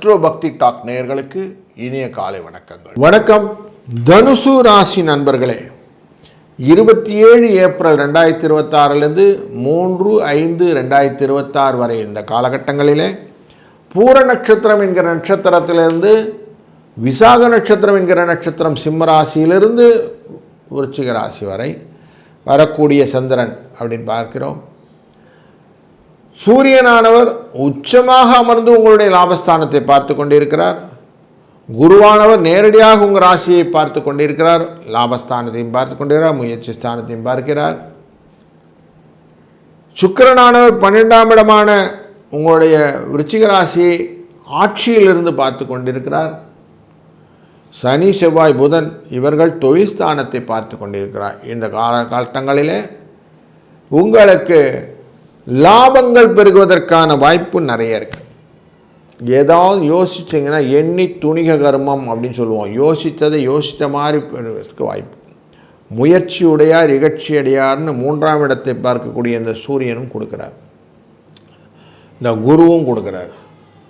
Astro பக்தி talk நேயர்களுக்கு இனிய காலை வணக்கங்கள். வணக்கம் தனுசு ராசி நண்பர்களே, 27 ஏப்ரல் 2026 3/5/2026 வரை இந்த காலகட்டங்களிலே பூர நட்சத்திரம் என்கிற நட்சத்திரத்திலிருந்து விசாக நட்சத்திரம் என்கிற நட்சத்திரம் சிம்ம ராசியிலிருந்து விருச்சிக ராசி வரை வரக்கூடிய சந்திரன் அப்படின்னு பார்க்கிறோம். சூரியனானவர் உச்சமாக அமர்ந்து உங்களுடைய லாபஸ்தானத்தை பார்த்து கொண்டிருக்கிறார். குருவானவர் நேரடியாக உங்கள் ராசியை பார்த்து கொண்டிருக்கிறார். லாபஸ்தானத்தையும் பார்த்து கொண்டிருக்கிறார், முயற்சி ஸ்தானத்தையும் பார்க்கிறார். சுக்கிரனானவர் 12ஆம் இடமான உங்களுடைய விருச்சிக ராசியை ஆட்சியிலிருந்து பார்த்து கொண்டிருக்கிறார். சனி செவ்வாய் புதன் இவர்கள் தொழில் ஸ்தானத்தை பார்த்து கொண்டிருக்கிறார். இந்த காலகட்டங்களிலே உங்களுக்கு லாபங்கள் பெருகுவதற்கான வாய்ப்பு நிறைய இருக்குது. ஏதாவது யோசிச்சிங்கன்னா எண்ணி துணிக கர்மம் அப்படின்னு சொல்லுவோம். யோசித்ததை யோசித்த மாதிரி பெறுவதற்கு வாய்ப்பு. முயற்சி உடையார் இகழ்ச்சி அடையார்னு 3ஆம் இடத்தை பார்க்கக்கூடிய இந்த சூரியனும் கொடுக்குறார், இந்த குருவும் கொடுக்குறார்.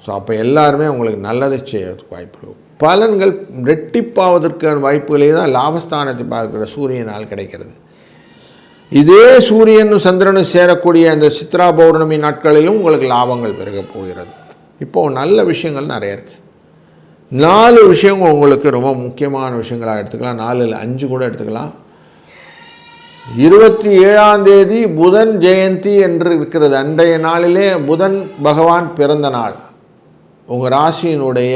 ஸோ அப்போ எல்லாருமே உங்களுக்கு நல்லதை செய்யறதுக்கு வாய்ப்பு இருக்கும். பலன்கள் ரெட்டிப்பாவதற்கான வாய்ப்புகளே தான் லாபஸ்தானத்தை பார்க்குற சூரியனால் கிடைக்கிறது. இதே சூரியனும் சந்திரனும் சேரக்கூடிய அந்த சித்ரா பௌர்ணமி நாட்களிலும் உங்களுக்கு லாபங்கள் பெருக போகிறது. இப்போது நல்ல விஷயங்கள் நிறைய இருக்குது. 4 விஷயங்கள் உங்களுக்கு ரொம்ப முக்கியமான விஷயங்களாக எடுத்துக்கலாம். 4 இல்லை 5 கூட எடுத்துக்கலாம். 27ஆம் தேதி புதன் ஜெயந்தி என்று இருக்கிறது. அன்றைய நாளிலே புதன் பகவான் பிறந்த நாள். உங்கள் ராசியினுடைய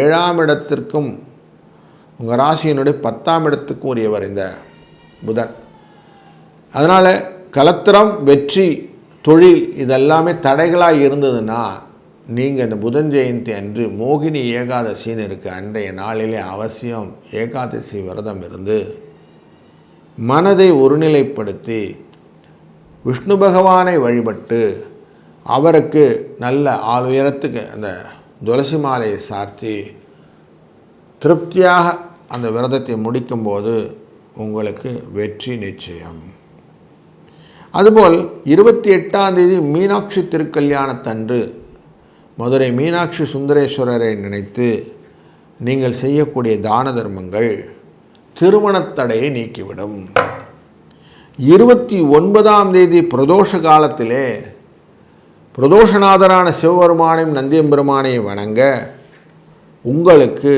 7ஆம் இடத்திற்கும் உங்கள் ராசியினுடைய 10ஆம் இடத்துக்கும் உரியவர் இந்த புதன். அதனால் கலத்திரம், வெற்றி, தொழில் இதெல்லாமே தடைகளாக இருந்ததுன்னா நீங்கள் இந்த புதன் ஜெயந்தி அன்று மோகினி ஏகாதசின்னு இருக்குது. அன்றைய நாளிலே அவசியம் ஏகாதசி விரதம் இருந்து மனதை ஒருநிலைப்படுத்தி விஷ்ணு பகவானை வழிபட்டு அவருக்கு நல்ல உயரத்துக்கு அந்த துளசி மாலையை சார்த்தி திருப்தியாக அந்த விரதத்தை முடிக்கும்போது உங்களுக்கு வெற்றி நிச்சயம். அதுபோல் 28ஆம் தேதி மீனாட்சி திருக்கல்யாணத்தன்று மதுரை மீனாட்சி சுந்தரேஸ்வரரை நினைத்து நீங்கள் செய்யக்கூடிய தான தர்மங்கள் திருமணத்தடையை நீக்கிவிடும். 29ஆம் தேதி பிரதோஷ காலத்திலே பிரதோஷநாதரான சிவபெருமானையும் நந்தியம்பெருமானையும் வணங்க உங்களுக்கு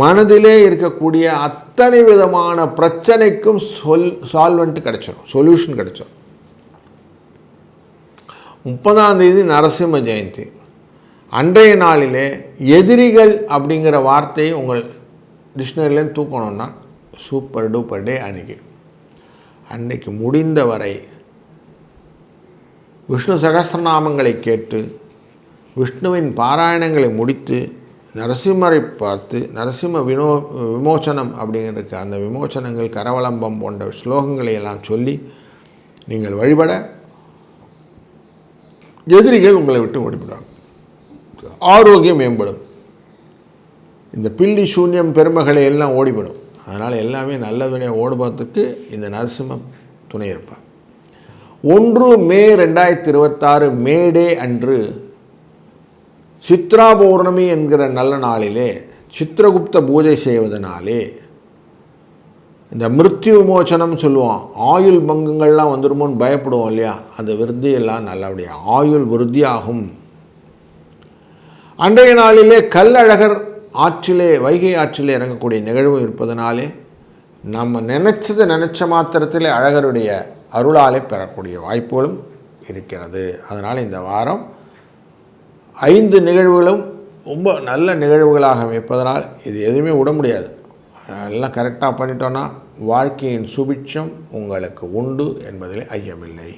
மனதிலே இருக்கக்கூடிய அத்தனை விதமான பிரச்சனைக்கும் சால்வெண்ட் கிடைச்சிடும், சொல்யூஷன் கிடைச்சிடும். 30ஆம் தேதி நரசிம்ம ஜெயந்தி. அன்றைய நாளிலே எதிரிகள் அப்படிங்கிற வார்த்தையை உங்கள் டிக்ஷனரிலேருந்து தூக்கணும்னா சூப்பர் டூப்பர் டே அன்னைக்கு முடிந்தவரை விஷ்ணு சகஸ்ரநாமங்களை கேட்டு விஷ்ணுவின் பாராயணங்களை முடித்து நரசிம்மரை பார்த்து நரசிம்ம விமோசனம் அப்படிங்கிறதுக்கு அந்த விமோசனங்கள் கரவலம்பம் போன்ற ஸ்லோகங்களை எல்லாம் சொல்லி நீங்கள் வழிபட எதிரிகள் உங்களை விட்டு ஓடிவிடுவாங்க. ஆரோக்கியம் மேம்படும். இந்த பில்லி சூன்யம் பெருமகளை எல்லாம் ஓடிவிடும். அதனால் எல்லாமே நல்லபடியாக ஓடுவதற்கு இந்த நரசிம்ம துணை இருப்பார். 1 மே 2026 மேடே அன்று சித்ரா பௌர்ணமி என்கிற நல்ல நாளிலே சித்திரகுப்த பூஜை செய்வதனாலே இந்த மிருத்யு விமோச்சனம் சொல்லுவோம். ஆயுள் பங்குங்கள்லாம் வந்துடுமோன்னு பயப்படுவோம் இல்லையா, அந்த விருத்தியெல்லாம் நல்லபடியாக ஆயுள் விருத்தியாகும். அன்றைய நாளிலே கல்லழகர் ஆற்றிலே வைகை ஆற்றிலே இறங்கக்கூடிய நிகழ்வு இருப்பதனாலே நம்ம நினச்ச மாத்திரத்திலே அழகருடைய அருளாலே பெறக்கூடிய வாய்ப்புகளும் இருக்கிறது. அதனால் இந்த வாரம் 5 நிகழ்வுகளும் ரொம்ப நல்ல நிகழ்வுகளாக அமைப்பதனால் இது எதுவுமே விட முடியாது. எல்லாம் கரெக்டாக பண்ணிட்டோன்னா வாழ்க்கையின் சுபிட்சம் உங்களுக்கு உண்டு என்பதில் ஐயமில்லை.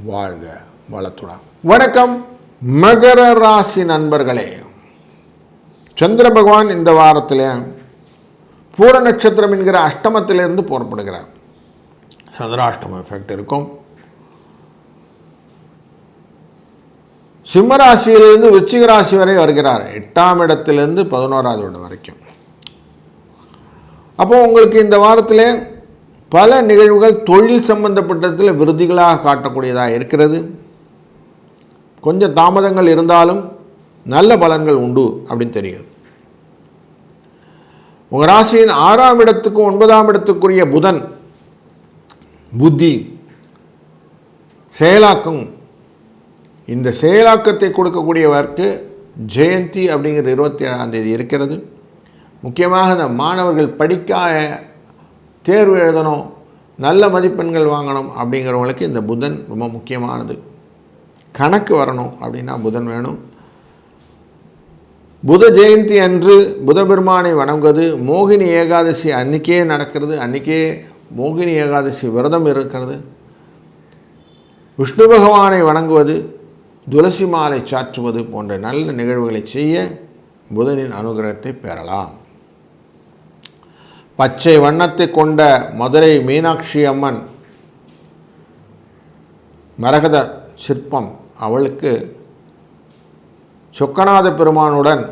வாழ்க வளத்துடன். வணக்கம் மகர ராசி நண்பர்களே, சந்திர பகவான் இந்த வாரத்தில் பூர நட்சத்திரம் என்கிற அஷ்டமத்திலிருந்து புறப்படுகிறார். சந்திராஷ்டம எஃபெக்ட் இருக்கும். சிம்மராசியிலிருந்து விருச்சிக ராசி வரை வருகிறார். 8ஆம் இடத்திலிருந்து 11ஆவது இடம் வரைக்கும். அப்போது உங்களுக்கு இந்த வாரத்தில் பல நிகழ்வுகள் தொழில் சம்பந்தப்பட்டதில் விருதிகளாக காட்டக்கூடியதாக இருக்கிறது. கொஞ்சம் தாமதங்கள் இருந்தாலும் நல்ல பலன்கள் உண்டு அப்படின்னு தெரியுது. உங்கள் ராசியின் 6ஆம் இடத்துக்கும் 9ஆம் இடத்துக்குரிய புதன் புத்தி செயலாக்கம். இந்த செயலாக்கத்தை கொடுக்கக்கூடியவருக்கு ஜெயந்தி அப்படிங்கிற 27ஆம் தேதி இருக்கிறது. முக்கியமாக இந்த மாணவர்கள் படிக்க தேர்வு எழுதணும், நல்ல மதிப்பெண்கள் வாங்கணும் அப்படிங்கிறவங்களுக்கு இந்த புதன் ரொம்ப முக்கியமானது. கணக்கு வரணும் அப்படின்னா புதன் வேணும். புத ஜெயந்தி அன்று புதபெருமானை வணங்குவது, மோகினி ஏகாதசி அன்றைக்கே நடக்கிறது, அன்றைக்கே மோகினி ஏகாதசி விரதம் இருக்கிறது, விஷ்ணு பகவானை வணங்குவது, துளசி மாலை சாற்றுவது போன்ற நல்ல நிகழ்வுகளை செய்ய புதனின் அனுகிரகத்தை பெறலாம். பச்சை வண்ணத்தை கொண்ட மதுரை மீனாட்சி அம்மன் மரகத சிற்பம், அவளுக்கு சொக்கநாத பெருமானுடன்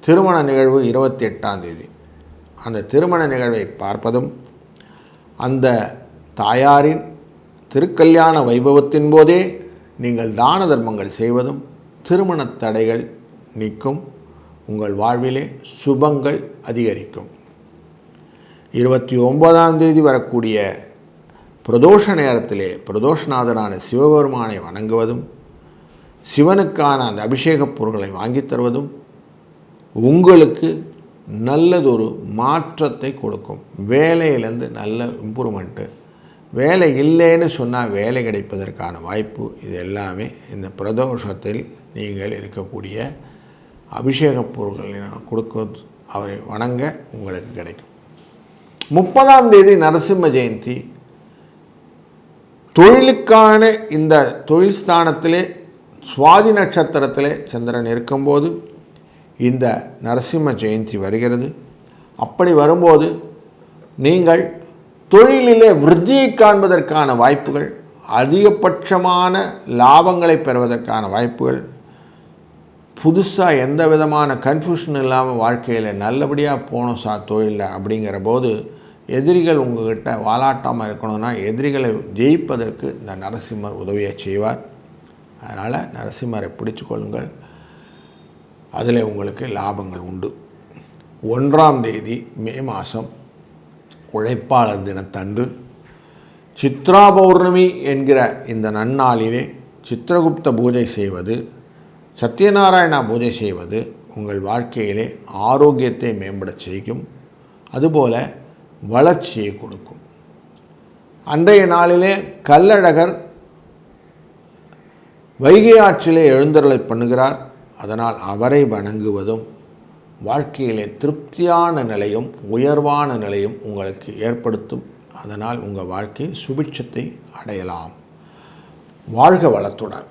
திருமண நிகழ்வு 28ஆம் தேதி. அந்த திருமண நிகழ்வை பார்ப்பதும் அந்த தாயாரின் திருக்கல்யாண வைபவத்தின் போதே நீங்கள் தான தர்மங்கள் செய்வதும் திருமண தடைகள் நீக்கும், உங்கள் வாழ்விலே சுபங்கள் அதிகரிக்கும். 29ஆம் தேதி வரக்கூடிய பிரதோஷ நேரத்திலே பிரதோஷநாதனான சிவபெருமானை வணங்குவதும் சிவனுக்கான அந்த அபிஷேகப் பொருட்களை வாங்கி தருவதும் உங்களுக்கு நல்லதொரு மாற்றத்தை கொடுக்கும். வேலையிலேருந்து நல்ல இம்ப்ரூவ்மெண்ட்டு, வேலை இல்லைன்னு சொன்னால் வேலை கிடைப்பதற்கான வாய்ப்பு, இது எல்லாமே இந்த பிரதோஷத்தில் நீங்கள் இருக்கக்கூடிய அபிஷேகப் பொருட்களை கொடுக்க அவரை வணங்க உங்களுக்கு கிடைக்கும். 30ஆம் தேதி நரசிம்ம ஜெயந்தி. தொழிலுக்கான இந்த தொழில் ஸ்தானத்திலே சுவாதி நட்சத்திரத்திலே சந்திரன் இருக்கும்போது இந்த நரசிம்ம ஜெயந்தி வருகிறது. அப்படி வரும்போது நீங்கள் தொழிலிலே விருத்தியை காண்பதற்கான வாய்ப்புகள், அதிகபட்சமான லாபங்களை பெறுவதற்கான வாய்ப்புகள், புதுசாக எந்த விதமான கன்ஃபியூஷன் இல்லாமல் வாழ்க்கையில் நல்லபடியாக போகணும் தொழிலில் அப்படிங்கிற போது எதிரிகள் உங்கள்கிட்ட வாலாட்டாமல் இருக்கணும்னா எதிரிகளை ஜெயிப்பதற்கு இந்த நரசிம்மர் உதவியை செய்வார். அதனால் நரசிம்மரை பிடிச்சு கொள்ளுங்கள், அதில் உங்களுக்கு லாபங்கள் உண்டு. 1ஆம் தேதி மே மாதம் உழைப்பாளர் தினத்தன்று சித்ரா பௌர்ணமி என்கிற இந்த நன்னாளிலே சித்திரகுப்த பூஜை செய்வது, சத்யநாராயணா பூஜை செய்வது உங்கள் வாழ்க்கையிலே ஆரோக்கியத்தை மேம்பட செய்யும், அதுபோல வளர்ச்சியை கொடுக்கும். அன்றைய நாளிலே கள்ளழகர் வைகை ஆற்றிலே எழுந்தருளை பண்ணுகிறார். அதனால் அவரை வணங்குவதும் வாழ்க்கையிலே திருப்தியான நிலையும் உயர்வான நிலையும் உங்களுக்கு ஏற்படுத்தும். அதனால் உங்கள் வாழ்க்கை சுபிட்சத்தை அடையலாம். வாழ்க வளத்துடன்.